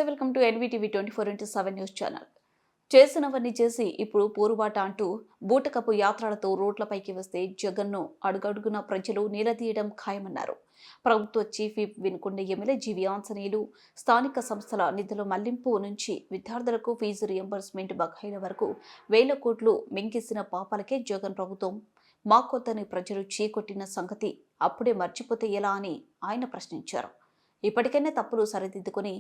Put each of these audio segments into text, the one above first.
నమస్తే, welcome to NVTV 24/7 news channel. చేసినవన్నీ చేసి ఇప్పుడు పోరుబాట అంటూ బూటకపు యాత్రలతో రోడ్లపైకి వస్తే జగన్ను అడుగడుగున ప్రజలు నిలదీయడం ఖాయమన్నారు. ప్రభుత్వ చీఫ్ విప్ వినుకొండ ఎమ్మెల్యే జీవి ఆంజనేయులు స్థానిక సంస్థల నిధుల మళ్లింపు నుంచి విద్యార్థులకు ఫీజు రియంబర్స్మెంట్ బకాయిల వరకు వేల కోట్లు మింగేసిన పాపాలకే జగన్ ప్రభుత్వం మాకొద్దని ప్రజలు చీకొట్టిన సంగతి అప్పుడే మర్చిపోతే ఎలా అని ఆయన ప్రశ్నించారు. ఇప్పటికైనా తప్పులు సరిదిద్దుకుని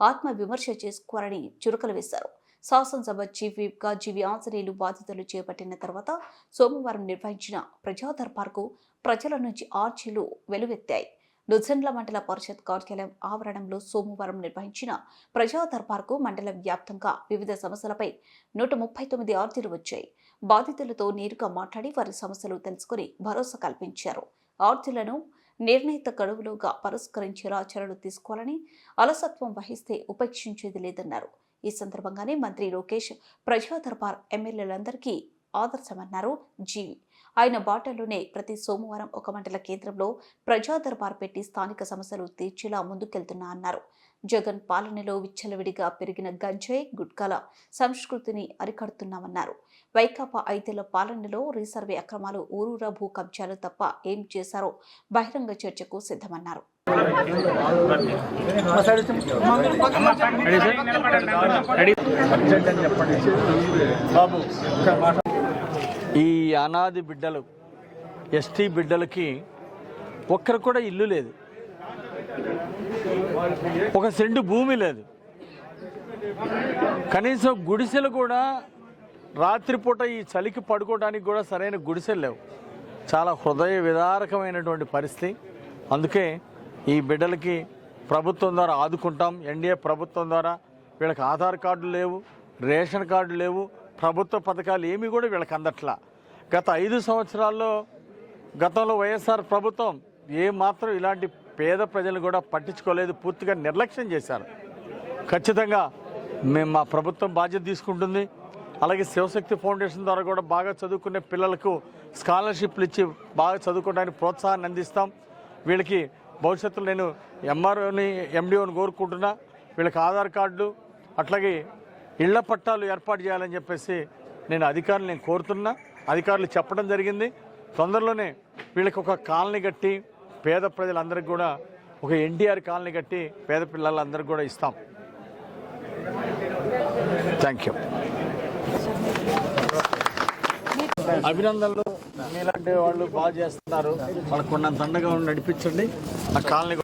ఆత్మ విమర్శ చేసుకోవాలని చురుకలు వేశారు. శాసనసభ చీఫ్ విప్ గా జీవి ఆంజనేయులు బాధ్యతలు చేపట్టిన తర్వాత సోమవారం నిర్వహించిన ప్రజా దర్బార్కు ప్రజల నుంచి ఆర్జీలు వెలువెత్తాయి. లుజెండ్ల మండల పరిషత్ కార్యాలయం ఆవరణంలో సోమవారం నిర్వహించిన ప్రజా దర్బార్కు మండల వ్యాప్తంగా వివిధ సమస్యలపై 139 ఆర్జీలు వచ్చాయి. బాధితులతో నేరుగా మాట్లాడి వారి సమస్యలు తెలుసుకుని భరోసా కల్పించారు. ఆర్జీలను నిర్ణీత గడువులోగా పరిష్కరించేలా చర్యలు తీసుకోవాలని, అలసత్వం వహిస్తే ఉపేక్షించేది లేదన్నారు. ఈ సందర్భంగానే మంత్రి లోకేష్ ప్రజా దర్బార్ ఎమ్మెల్యేలందరికీ ఆదర్శమన్నారు జీవి. ఆయన బాటలోనే ప్రతి సోమవారం ఒక మండల కేంద్రంలో ప్రజా దర్బార్ పెట్టి స్థానిక సమస్యలు తీర్చేలా ముందుకెళ్తున్నా అన్నారు. జగన్ పాలనలో విచ్చలవిడిగా పెరిగిన గంజాయి, గుట్కాల సంస్కృతిని అరికడుతున్నామన్నారు. వైకాపా 5 ఏళ్ల పాలనలో రీసర్వే అక్రమాలు, ఊరూరా భూ కబ్జాలు తప్ప ఏం చేశారో బహిరంగ చర్చకు సిద్ధమన్నారు. ఈ అనాథి బిడ్డలు, ఎస్టీ బిడ్డలకి ఒక్కరు కూడా ఇల్లు లేదు, ఒక సెంటు భూమి లేదు, కనీసం గుడిసెలు కూడా రాత్రిపూట ఈ చలికి పడుకోవడానికి కూడా సరైన గుడిసెలు లేవు. చాలా హృదయ విదారకమైనటువంటి పరిస్థితి. అందుకే ఈ బిడ్డలకి ప్రభుత్వం ద్వారా ఆదుకుంటాం. ఎన్డీఏ ప్రభుత్వం ద్వారా వీళ్ళకి ఆధార్ కార్డులు లేవు, రేషన్ కార్డులు లేవు, ప్రభుత్వ పథకాలు ఏమీ కూడా వీళ్ళకి అందట్లా. గత 5 సంవత్సరాల్లో గతంలో వైఎస్ఆర్ ప్రభుత్వం ఏమాత్రం ఇలాంటి పేద ప్రజలను కూడా పట్టించుకోలేదు, పూర్తిగా నిర్లక్ష్యం చేశారు. ఖచ్చితంగా మేము మా ప్రభుత్వం బాధ్యత తీసుకుంటుంది. అలాగే శివశక్తి ఫౌండేషన్ ద్వారా కూడా బాగా చదువుకునే పిల్లలకు స్కాలర్షిప్లు ఇచ్చి బాగా చదువుకోవడానికి ప్రోత్సాహాన్ని అందిస్తాం. వీళ్ళకి భవిష్యత్తులో నేను ఎంఆర్ఓని, ఎండిఓని కోరుకుంటున్నా. వీళ్ళకి ఆధార్ కార్డులు, అట్లాగే ఇళ్ల పట్టాలు ఏర్పాటు చేయాలని చెప్పేసి నేను కోరుతున్నా. అధికారులు చెప్పడం జరిగింది. తొందరలోనే వీళ్ళకి ఒక కాలనీ కట్టి పేద ప్రజలందరికీ కూడా ఒక ఎన్టీఆర్ కాలనీ కట్టి పేద పిల్లలందరికీ కూడా ఇస్తాం. Thank you. అభినందనలు. మీలాంటి వాళ్ళు బాగా చేస్తున్నారు. వాళ్ళకు కొన్నంత అండగా నడిపించండి. ఆ కాలనీ